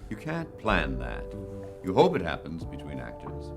You can't plan that. You hope it happens between actors,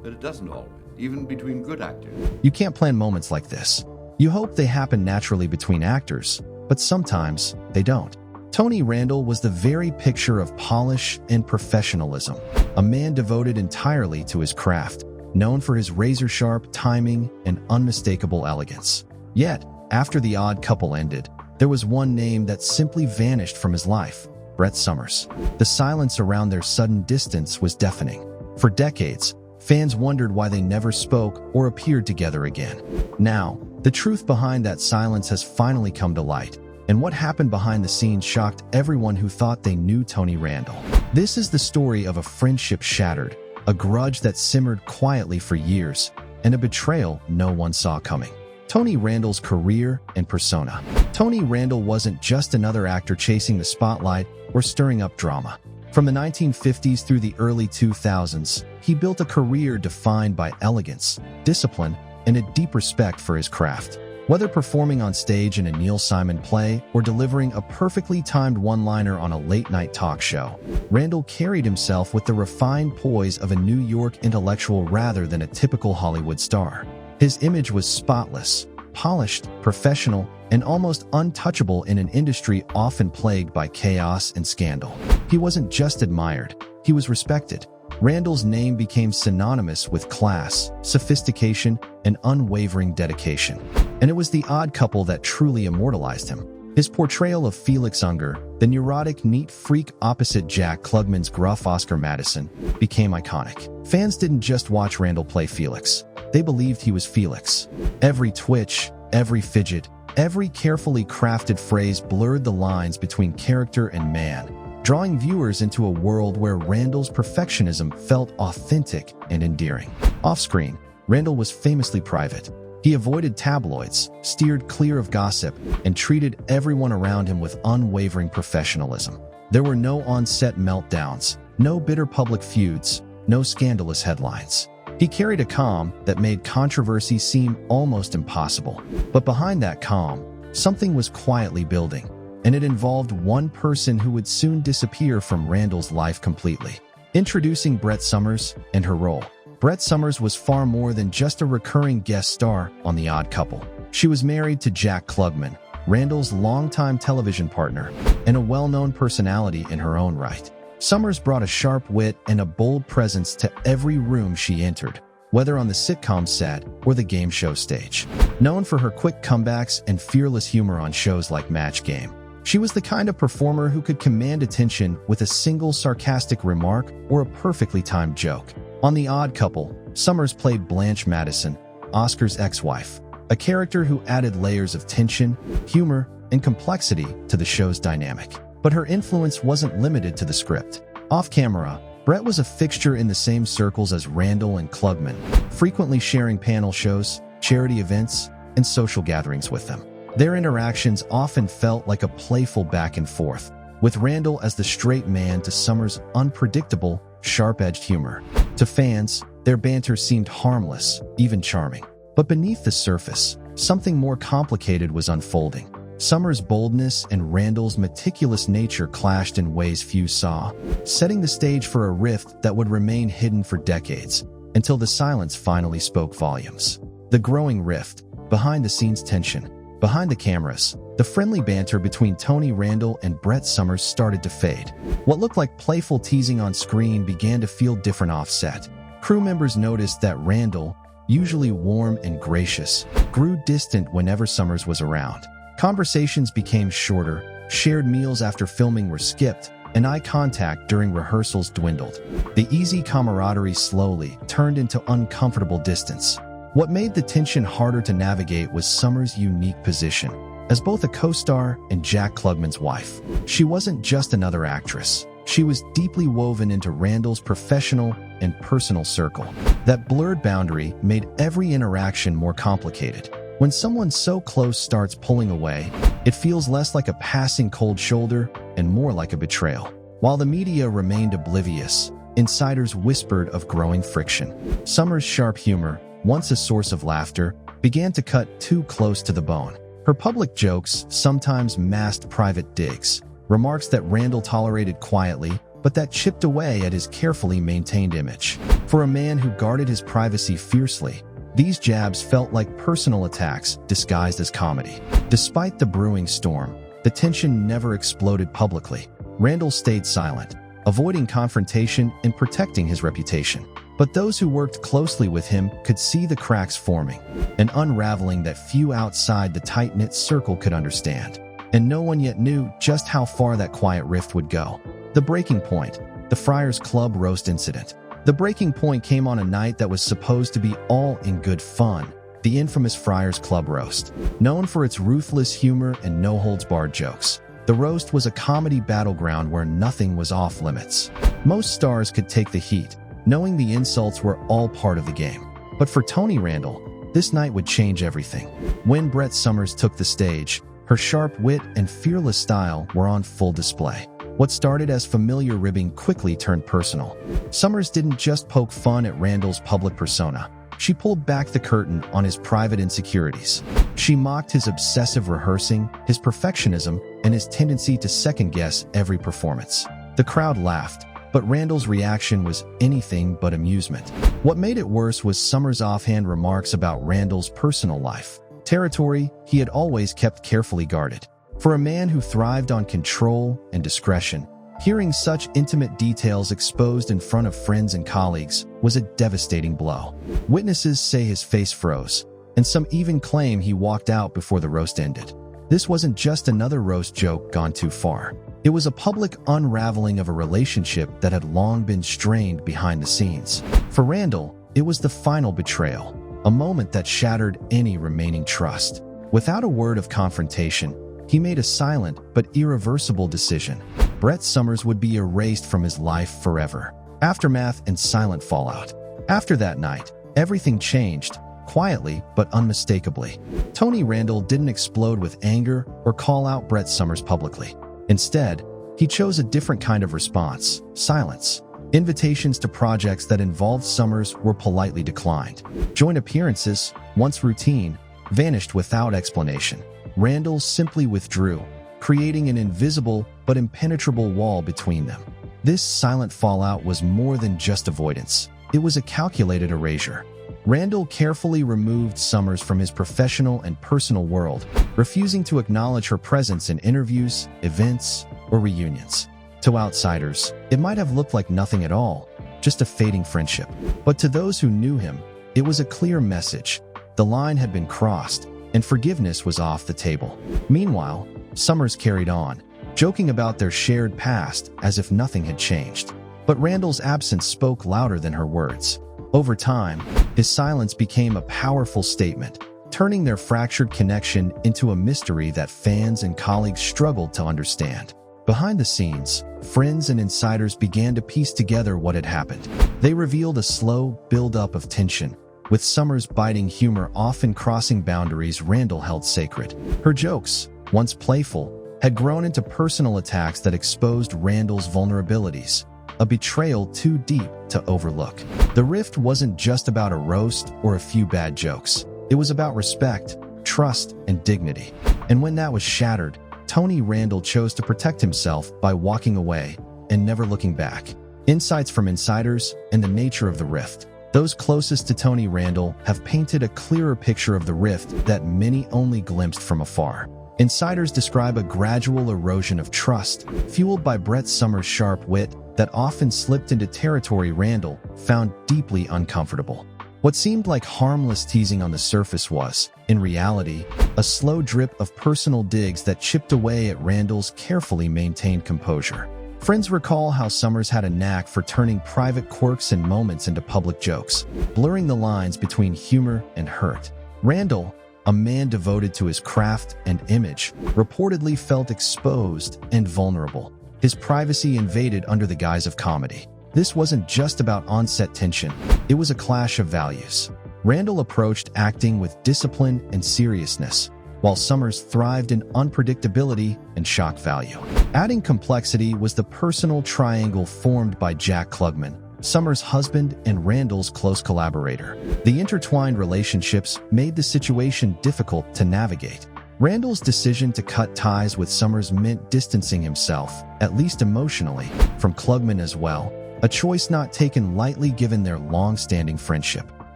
but it doesn't always, even between good actors. You can't plan moments like this. You hope they happen naturally between actors, but sometimes they don't. Tony Randall was the very picture of polish and professionalism, a man devoted entirely to his craft, known for his razor-sharp timing and unmistakable elegance. Yet, after The Odd Couple ended, there was one name that simply vanished from his life: Brett Somers. The silence around their sudden distance was deafening. For decades, fans wondered why they never spoke or appeared together again. Now, the truth behind that silence has finally come to light, and what happened behind the scenes shocked everyone who thought they knew Tony Randall. This is the story of a friendship shattered, a grudge that simmered quietly for years, and a betrayal no one saw coming. Tony Randall's career and persona. Tony Randall wasn't just another actor chasing the spotlight or stirring up drama. From the 1950s through the early 2000s, he built a career defined by elegance, discipline, and a deep respect for his craft. Whether performing on stage in a Neil Simon play or delivering a perfectly timed one-liner on a late-night talk show, Randall carried himself with the refined poise of a New York intellectual rather than a typical Hollywood star. His image was spotless, polished, professional, and almost untouchable in an industry often plagued by chaos and scandal. He wasn't just admired, he was respected. Randall's name became synonymous with class, sophistication, and unwavering dedication. And it was The Odd Couple that truly immortalized him. His portrayal of Felix Unger, the neurotic neat freak opposite Jack Klugman's gruff Oscar Madison, became iconic. Fans didn't just watch Randall play Felix. They believed he was Felix. Every twitch, every fidget, every carefully crafted phrase blurred the lines between character and man, drawing viewers into a world where Randall's perfectionism felt authentic and endearing. Off-screen, Randall was famously private. He avoided tabloids, steered clear of gossip, and treated everyone around him with unwavering professionalism. There were no on-set meltdowns, no bitter public feuds, no scandalous headlines. He carried a calm that made controversy seem almost impossible. But behind that calm, something was quietly building, and it involved one person who would soon disappear from Randall's life completely. Introducing Brett Somers and her role. Brett Somers was far more than just a recurring guest star on The Odd Couple. She was married to Jack Klugman, Randall's longtime television partner, and a well-known personality in her own right. Somers brought a sharp wit and a bold presence to every room she entered, whether on the sitcom set or the game show stage. Known for her quick comebacks and fearless humor on shows like Match Game, she was the kind of performer who could command attention with a single sarcastic remark or a perfectly timed joke. On The Odd Couple, Somers played Blanche Madison, Oscar's ex-wife, a character who added layers of tension, humor, and complexity to the show's dynamic. But her influence wasn't limited to the script. Off-camera, Brett was a fixture in the same circles as Randall and Klugman, frequently sharing panel shows, charity events, and social gatherings with them. Their interactions often felt like a playful back and forth, with Randall as the straight man to Somers' unpredictable, sharp-edged humor. To fans, their banter seemed harmless, even charming. But beneath the surface, something more complicated was unfolding. Somers' boldness and Randall's meticulous nature clashed in ways few saw, setting the stage for a rift that would remain hidden for decades, until the silence finally spoke volumes. The growing rift, behind-the-scenes tension. Behind the cameras, the friendly banter between Tony Randall and Brett Somers started to fade. What looked like playful teasing on screen began to feel different off-set. Crew members noticed that Randall, usually warm and gracious, grew distant whenever Somers was around. Conversations became shorter, shared meals after filming were skipped, and eye contact during rehearsals dwindled. The easy camaraderie slowly turned into uncomfortable distance. What made the tension harder to navigate was Somers' unique position. As both a co-star and Jack Klugman's wife, she wasn't just another actress. She was deeply woven into Randall's professional and personal circle. That blurred boundary made every interaction more complicated. When someone so close starts pulling away, it feels less like a passing cold shoulder and more like a betrayal. While the media remained oblivious, insiders whispered of growing friction. Somers' sharp humor, once a source of laughter, began to cut too close to the bone. Her public jokes sometimes masked private digs, remarks that Randall tolerated quietly, but that chipped away at his carefully maintained image. For a man who guarded his privacy fiercely, these jabs felt like personal attacks disguised as comedy. Despite the brewing storm, the tension never exploded publicly. Randall stayed silent, avoiding confrontation and protecting his reputation. But those who worked closely with him could see the cracks forming, an unraveling that few outside the tight-knit circle could understand. And no one yet knew just how far that quiet rift would go. The breaking point, the Friars Club roast incident. The breaking point came on a night that was supposed to be all in good fun, the infamous Friars Club roast. Known for its ruthless humor and no-holds-barred jokes, the roast was a comedy battleground where nothing was off-limits. Most stars could take the heat, knowing the insults were all part of the game. But for Tony Randall, this night would change everything. When Brett Somers took the stage, her sharp wit and fearless style were on full display. What started as familiar ribbing quickly turned personal. Somers didn't just poke fun at Randall's public persona. She pulled back the curtain on his private insecurities. She mocked his obsessive rehearsing, his perfectionism, and his tendency to second-guess every performance. The crowd laughed, but Randall's reaction was anything but amusement. What made it worse was Somers' offhand remarks about Randall's personal life, territory he had always kept carefully guarded. For a man who thrived on control and discretion, hearing such intimate details exposed in front of friends and colleagues was a devastating blow. Witnesses say his face froze, and some even claim he walked out before the roast ended. This wasn't just another roast joke gone too far. It was a public unraveling of a relationship that had long been strained behind the scenes. For Randall, it was the final betrayal, a moment that shattered any remaining trust. Without a word of confrontation, he made a silent but irreversible decision. Brett Somers would be erased from his life forever. Aftermath and silent fallout. After that night, everything changed, quietly but unmistakably. Tony Randall didn't explode with anger or call out Brett Somers publicly. Instead, he chose a different kind of response: silence. Invitations to projects that involved Somers were politely declined. Joint appearances, once routine, vanished without explanation. Randall simply withdrew, creating an invisible but impenetrable wall between them. This silent fallout was more than just avoidance. It was a calculated erasure. Randall carefully removed Somers from his professional and personal world, refusing to acknowledge her presence in interviews, events, or reunions. To outsiders, it might have looked like nothing at all, just a fading friendship. But to those who knew him, it was a clear message. The line had been crossed, and forgiveness was off the table. Meanwhile, Somers carried on, joking about their shared past as if nothing had changed. But Randall's absence spoke louder than her words. Over time, his silence became a powerful statement, turning their fractured connection into a mystery that fans and colleagues struggled to understand. Behind the scenes, friends and insiders began to piece together what had happened. They revealed a slow build-up of tension, with Somers' biting humor often crossing boundaries Randall held sacred. Her jokes, once playful, had grown into personal attacks that exposed Randall's vulnerabilities, a betrayal too deep to overlook. The rift wasn't just about a roast or a few bad jokes. It was about respect, trust, and dignity. And when that was shattered, Tony Randall chose to protect himself by walking away and never looking back. Insights from insiders and the nature of the rift. Those closest to Tony Randall have painted a clearer picture of the rift that many only glimpsed from afar. Insiders describe a gradual erosion of trust, fueled by Brett Somers' sharp wit that often slipped into territory Randall found deeply uncomfortable. What seemed like harmless teasing on the surface was, in reality, a slow drip of personal digs that chipped away at Randall's carefully maintained composure. Friends recall how Somers had a knack for turning private quirks and moments into public jokes, blurring the lines between humor and hurt. Randall, a man devoted to his craft and image, reportedly felt exposed and vulnerable, his privacy invaded under the guise of comedy. This wasn't just about on-set tension, it was a clash of values. Randall approached acting with discipline and seriousness, while Somers thrived in unpredictability and shock value. Adding complexity was the personal triangle formed by Jack Klugman, Somers' husband and Randall's close collaborator. The intertwined relationships made the situation difficult to navigate. Randall's decision to cut ties with Summers meant distancing himself, at least emotionally, from Klugman as well, a choice not taken lightly given their long-standing friendship.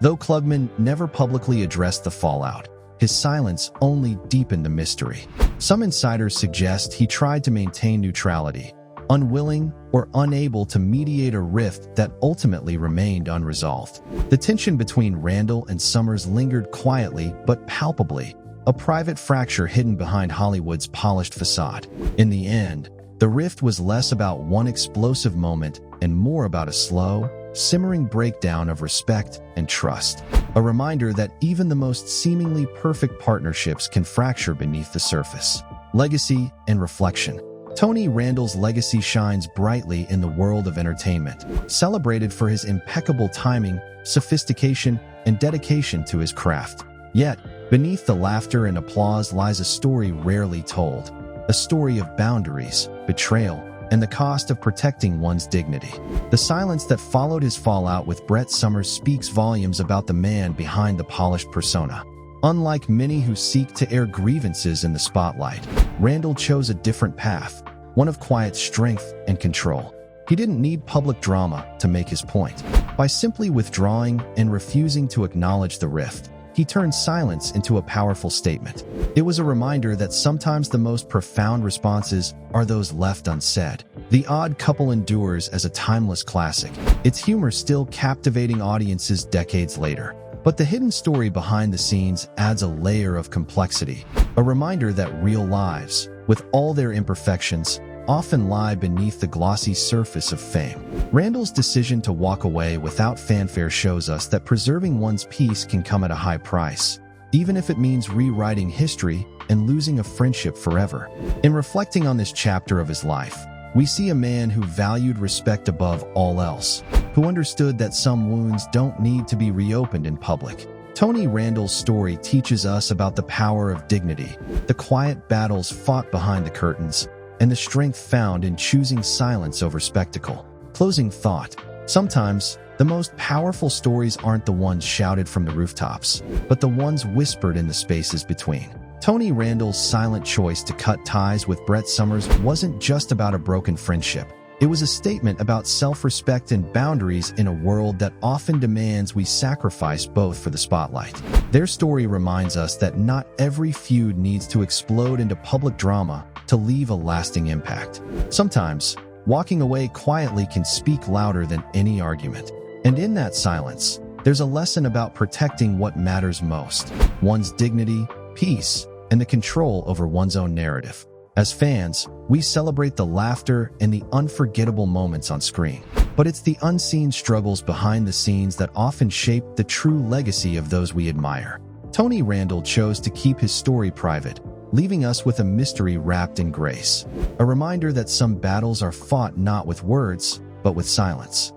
Though Klugman never publicly addressed the fallout, his silence only deepened the mystery. Some insiders suggest he tried to maintain neutrality, unwilling or unable to mediate a rift that ultimately remained unresolved. The tension between Randall and Summers lingered quietly but palpably, a private fracture hidden behind Hollywood's polished facade. In the end, the rift was less about one explosive moment and more about a slow, simmering breakdown of respect and trust. A reminder that even the most seemingly perfect partnerships can fracture beneath the surface. Legacy and reflection. Tony Randall's legacy shines brightly in the world of entertainment, celebrated for his impeccable timing, sophistication, and dedication to his craft. Yet, beneath the laughter and applause lies a story rarely told, a story of boundaries, betrayal, and the cost of protecting one's dignity. The silence that followed his fallout with Brett Summers speaks volumes about the man behind the polished persona. Unlike many who seek to air grievances in the spotlight, Randall chose a different path, one of quiet strength and control. He didn't need public drama to make his point. By simply withdrawing and refusing to acknowledge the rift, he turned silence into a powerful statement. It was a reminder that sometimes the most profound responses are those left unsaid. The Odd Couple endures as a timeless classic, its humor still captivating audiences decades later. But the hidden story behind the scenes adds a layer of complexity, a reminder that real lives, with all their imperfections, often lie beneath the glossy surface of fame. Randall's decision to walk away without fanfare shows us that preserving one's peace can come at a high price, even if it means rewriting history and losing a friendship forever. In reflecting on this chapter of his life, we see a man who valued respect above all else, who understood that some wounds don't need to be reopened in public. Tony Randall's story teaches us about the power of dignity, the quiet battles fought behind the curtains, and the strength found in choosing silence over spectacle. Closing thought. Sometimes, the most powerful stories aren't the ones shouted from the rooftops, but the ones whispered in the spaces between. Tony Randall's silent choice to cut ties with Brett Summers wasn't just about a broken friendship. It was a statement about self-respect and boundaries in a world that often demands we sacrifice both for the spotlight. Their story reminds us that not every feud needs to explode into public drama to leave a lasting impact. Sometimes, walking away quietly can speak louder than any argument. And in that silence, there's a lesson about protecting what matters most: one's dignity, peace, and the control over one's own narrative. As fans, we celebrate the laughter and the unforgettable moments on screen. But it's the unseen struggles behind the scenes that often shape the true legacy of those we admire. Tony Randall chose to keep his story private, leaving us with a mystery wrapped in grace. A reminder that some battles are fought not with words, but with silence.